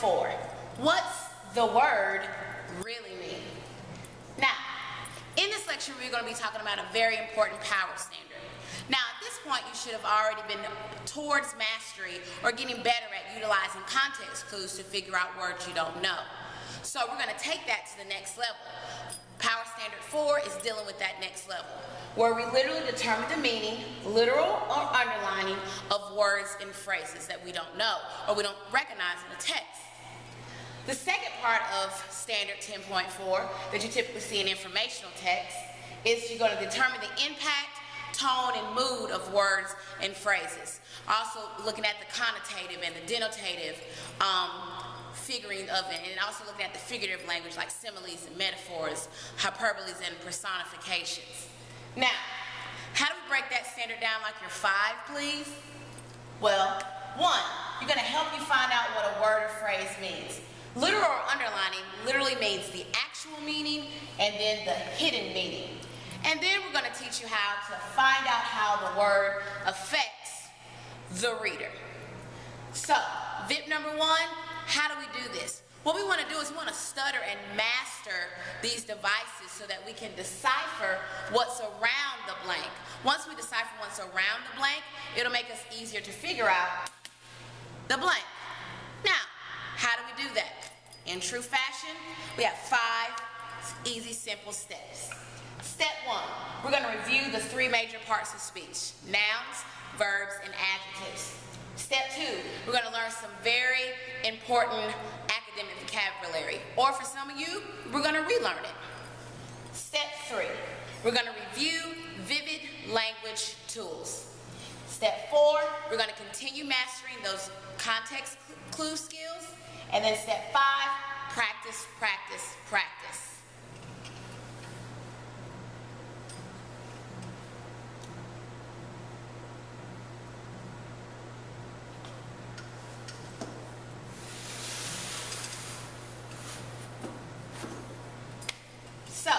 10.4. What's the word really mean? Now, in this lecture, we're going to be talking about a very important power standard. Now, at this point, you should have already been towards mastery or getting better at utilizing context clues to figure out words you don't know. So we're going to take that to the next level. Power standard 4 is dealing with that next level, where we literally determine the meaning, literal or underlining, of words and phrases that we don't know or we don't recognize in the text. The second part of standard 10.4 that you typically see in informational text is you're going to determine the impact, tone, and mood of words and phrases. Also looking at the connotative and the denotative figuring of it, and also looking at the figurative language like similes and metaphors, hyperboles, and personifications. Now, how do we break that standard down like your 5, please? Well, 1, you're going to help you find out what a word or phrase means. Literal or underlining literally means the actual meaning and then the hidden meaning. And then we're going to teach you how to find out how the word affects the reader. So, VIP number 1, how do we do this? What we want to do is we want to stutter and master these devices so that we can decipher what's around the blank. Once we decipher what's around the blank, it'll make us easier to figure out the blank. Now, how do we do that? In true fashion, we have 5 easy, simple steps. Step 1, we're going to review the 3 major parts of speech: nouns, verbs, and adjectives. Step 2, we're going to learn some very important academic vocabulary, or for some of you, we're going to relearn it. Step 3, we're going to review vivid language tools. Step 4, we're going to continue mastering those context clue skills. And then step 5, practice, practice, practice. So,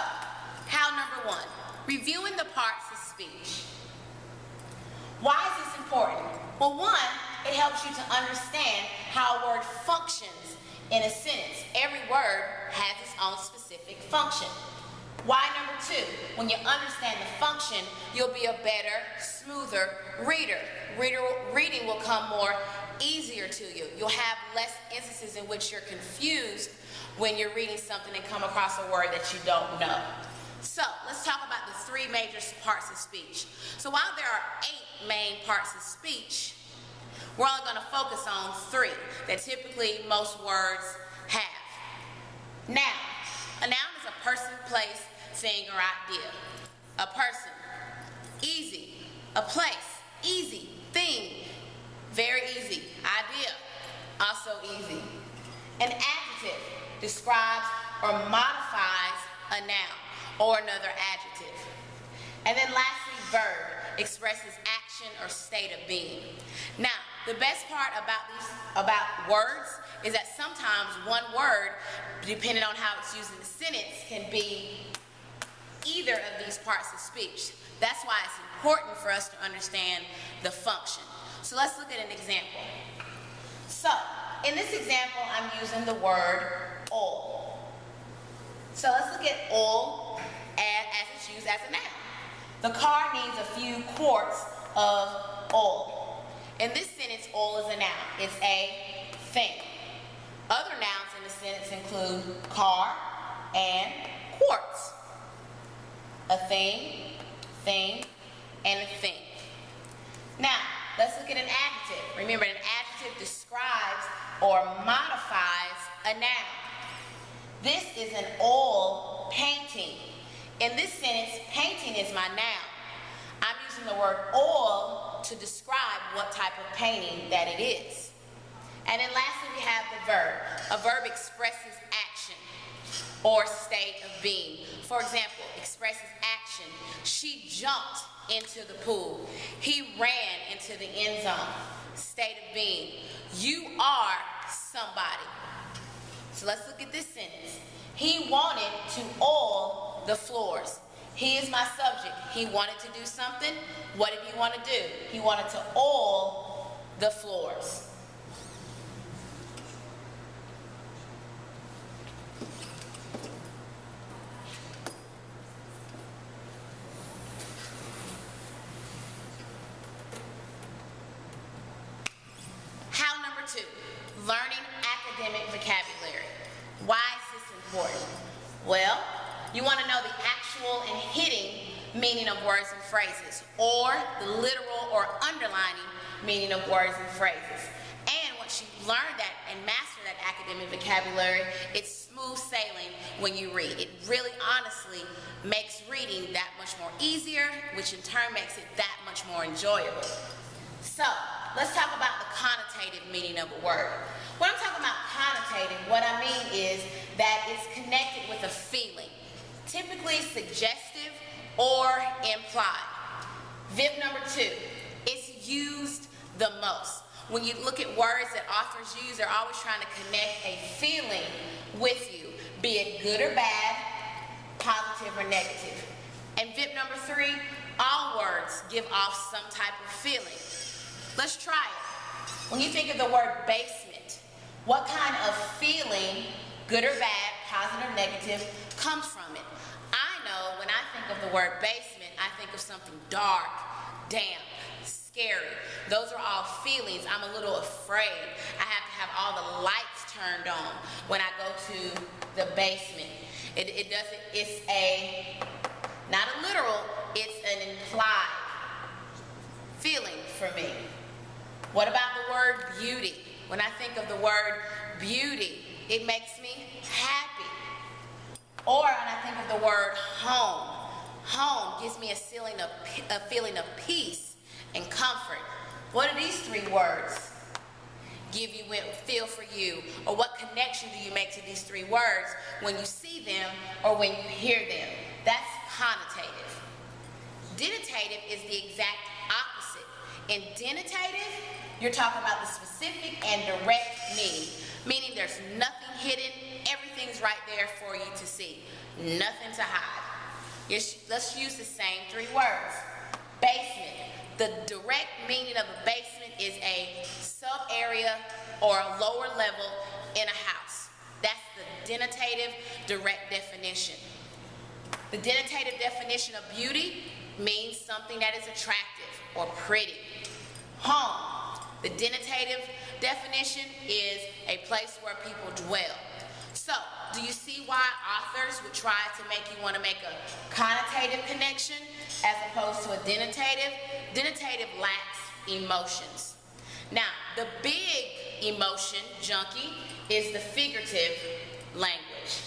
how number 1, reviewing the parts of speech. Why is this important? Well, 1, it helps you to understand how a word functions in a sentence. Every word has its own specific function. Why number 2? When you understand the function, you'll be a better, smoother reader. Reading will come more easier to you. You'll have less instances in which you're confused when you're reading something and come across a word that you don't know. So, let's talk about the 3 major parts of speech. So while there are 8 main parts of speech, we're only going to focus on 3 that typically most words have. Noun. A noun is a person, place, thing, or idea. A person. Easy. A place. Easy. Thing. Very easy. Idea. Also easy. An adjective describes or modifies a noun or another adjective. And then lastly, verb expresses action or state of being. Now, the best part about words is that sometimes one word, depending on how it's used in the sentence, can be either of these parts of speech. That's why it's important for us to understand the function. So let's look at an example. So, in this example, I'm using the word oil. So let's look at oil as it's used as a noun. The car needs a few quarts of oil. In this sentence, oil is a noun. It's a thing. Other nouns in the sentence include car and quarts. A thing, and a thing. Now, let's look at an adjective. Remember, an adjective describes or modifies a noun. This is an oil painting. In this sentence, painting is my noun. I'm using the word oil to describe what type of painting that it is. And then lastly, we have the verb. A verb expresses action or state of being. For example, expresses action. She jumped into the pool. He ran into the end zone. State of being. You are somebody. So let's look at this sentence. He wanted to oil the floors. He is my subject. He wanted to do something. What did he want to do? He wanted to oil the floors. meaning of words and phrases, or the literal or underlining meaning of words and phrases. And once you learn that and master that academic vocabulary, it's smooth sailing when you read. It really honestly makes reading that much more easier, which in turn makes it that much more enjoyable. So, let's talk about the connotative meaning of a word. When I'm talking about connotative, what I mean is that it's connected with a feeling, typically suggestive or implied. VIP number 2, it's used the most. When you look at words that authors use, they're always trying to connect a feeling with you, be it good or bad, positive or negative. And VIP number 3, all words give off some type of feeling. Let's try it. When you think of the word basement, what kind of feeling, good or bad, positive or negative, comes from it? I know when I think of the word basement, I think of something dark, damp, scary. Those are all feelings. I'm a little afraid. I have to have all the lights turned on when I go to the basement. It's not a literal, it's an implied feeling for me. What about the word beauty? When I think of the word beauty, it makes me happy. Or when I think of the word home, home gives me a feeling of peace and comfort. What do these 3 words give you, feel for you? Or what connection do you make to these 3 words when you see them or when you hear them? That's connotative. Denotative is the exact opposite. In denotative, you're talking about the specific and direct meaning there's nothing hidden, everything's right there for you to see. Nothing to hide. Let's use the same 3 words. Basement. The direct meaning of a basement is a sub-area or a lower level in a house. That's the denotative direct definition. The denotative definition of beauty means something that is attractive or pretty. Home. The denotative definition is a place where people dwell. So, do you see why authors would try to make you want to make a connotative connection as opposed to a denotative? Denotative lacks emotions. Now, the big emotion junkie is the figurative language.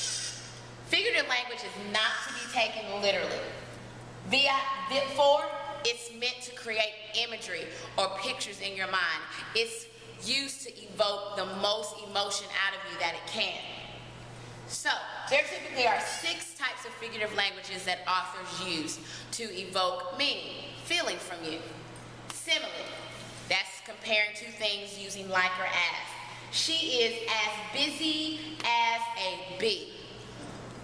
Figurative language is not to be taken literally. VIP 4, it's meant to create imagery or pictures in your mind. It's used to evoke the most emotion out of you that it can. So, there typically are 6 types of figurative languages that authors use to evoke meaning, feeling from you. Simile, that's comparing 2 things using like or as. She is as busy as a bee.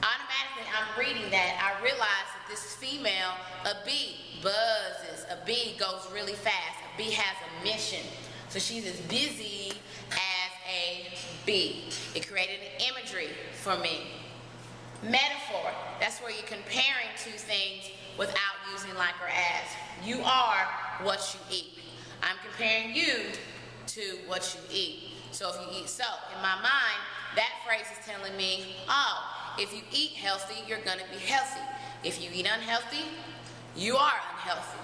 Automatically, I'm reading that, I realize that this female, a bee, buzzes. A bee goes really fast. A bee has a mission. So she's as busy as a bee. It created an imagery for me. Metaphor, that's where you're comparing 2 things without using like or as. You are what you eat. I'm comparing you to what you eat. So if you eat so, in my mind, that phrase is telling me, oh, if you eat healthy, you're going to be healthy. If you eat unhealthy, you are unhealthy.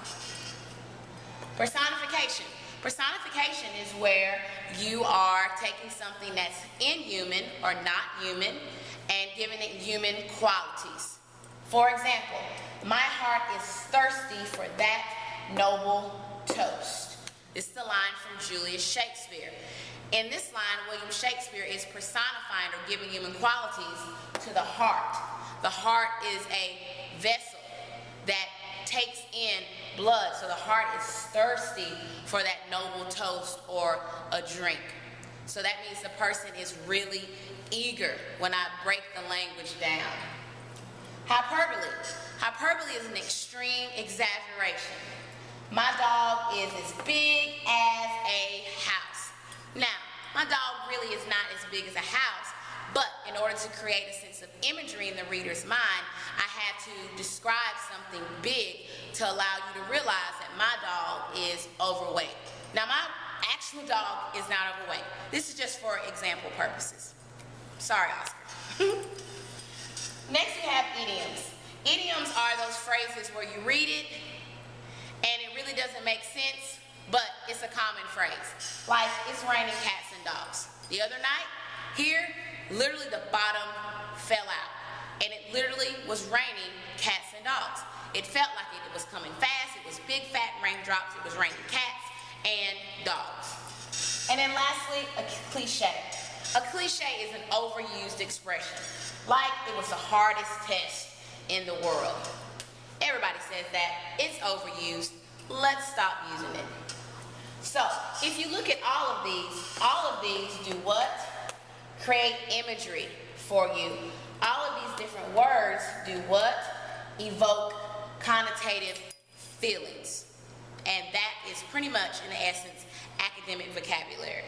Personification. Personification is where you are taking something that's inhuman or not human and giving it human qualities. For example, my heart is thirsty for that noble toast. This is the line from Julius Shakespeare. In this line, William Shakespeare is personifying or giving human qualities to the heart. The heart is a vessel that takes in blood, so the heart is thirsty for that noble toast or a drink. So that means the person is really eager when I break the language down. Hyperbole. Hyperbole is an extreme exaggeration. My dog is as big as a house. Now, my dog really is not as big as a house, but in order to create a sense of imagery in the reader's mind, I had to describe something big to allow you to realize that my dog is overweight. Now, my actual dog is not overweight. This is just for example purposes. Sorry, Oscar. Next, we have idioms. Idioms are those phrases where you read it and it really doesn't make sense, but it's a common phrase. Like, it's raining cats and dogs. The other night, here, literally the bottom fell out. And it literally was raining cats and dogs. It felt like it was coming fast. It was big fat raindrops. It was raining cats and dogs. And then lastly, a cliche. A cliche is an overused expression. Like it was the hardest test in the world. Everybody says that. It's overused. Let's stop using it. So, if you look at all of these do what? Create imagery for you. All of these different words do what? Evoke connotative feelings. And that is pretty much, in essence, academic vocabulary.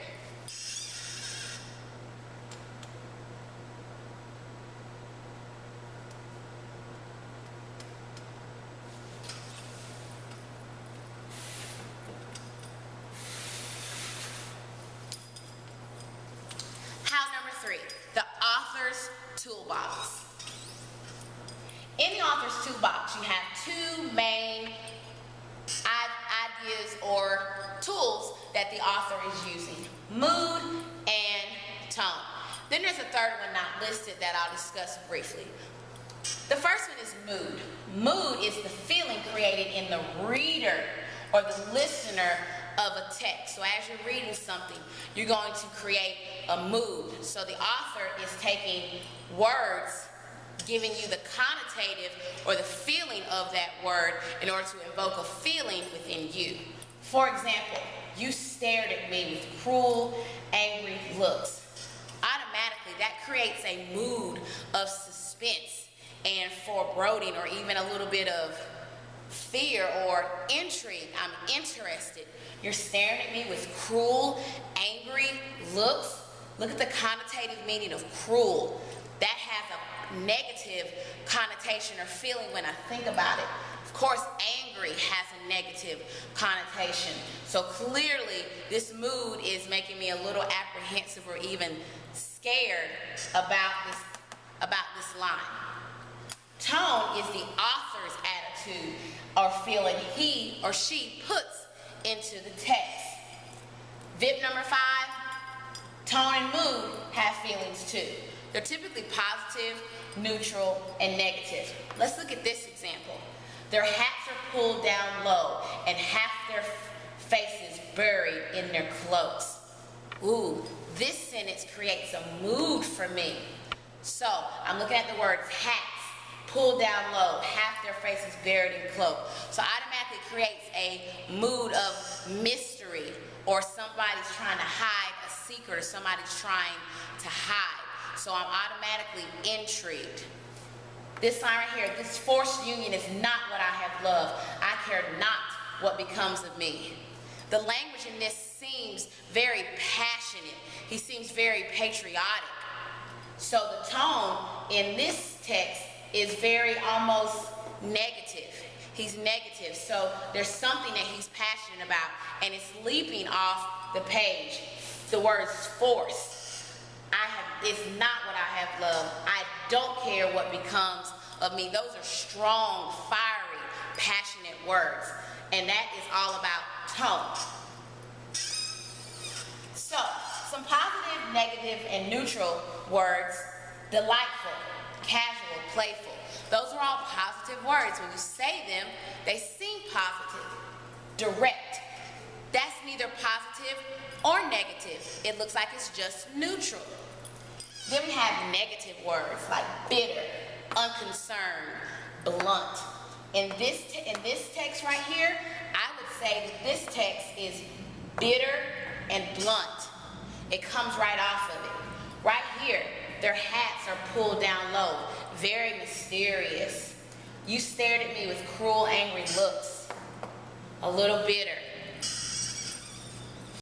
The author's toolbox. In the author's toolbox, you have two main ideas or tools that the author is using: mood and tone. Then there's a third one not listed that I'll discuss briefly. The first one is mood. Mood is the feeling created in the reader or the listener of a text. So as you're reading something, you're going to create a mood. So the author is taking words, giving you the connotative or the feeling of that word in order to invoke a feeling within you. For example, you stared at me with cruel, angry looks. Automatically, that creates a mood of suspense and foreboding, or even a little bit of fear or intrigue. I'm interested. You're staring at me with cruel, angry looks. Look at the connotative meaning of cruel. That has a negative connotation or feeling when I think about it. Of course, angry has a negative connotation. So clearly, this mood is making me a little apprehensive or even scared about this line. Tone is the author's attitude or feeling he or she puts into the text. VIP number 5, tone and mood have feelings too. They're typically positive, neutral, and negative. Let's look at this example. Their hats are pulled down low and half their faces buried in their cloaks. Ooh, this sentence creates a mood for me. So I'm looking at the words hats, pulled down low, half their faces buried in cloak. So automatically creates a mood of mystery, or somebody's trying to hide a secret, or somebody's trying to hide. So I'm automatically intrigued. This line right here, this forced union is not what I have loved. I care not what becomes of me. The language in this seems very passionate. He seems very patriotic. So the tone in this text is very almost negative. He's negative. So there's something that he's passionate about, and it's leaping off the page. The words force. It's not what I have loved. I don't care what becomes of me. Those are strong, fiery, passionate words. And that is all about tone. So, some positive, negative, and neutral words: delightful, casual, playful. Those are all positive words. When you say them, they seem positive. Direct. That's neither positive or negative. It looks like it's just neutral. Then we have negative words like bitter, unconcerned, blunt. In this text right here, I would say that this text is bitter and blunt. It comes right off of it. Right here, their hats are pulled down low, very mysterious. You stared at me with cruel, angry looks, a little bitter.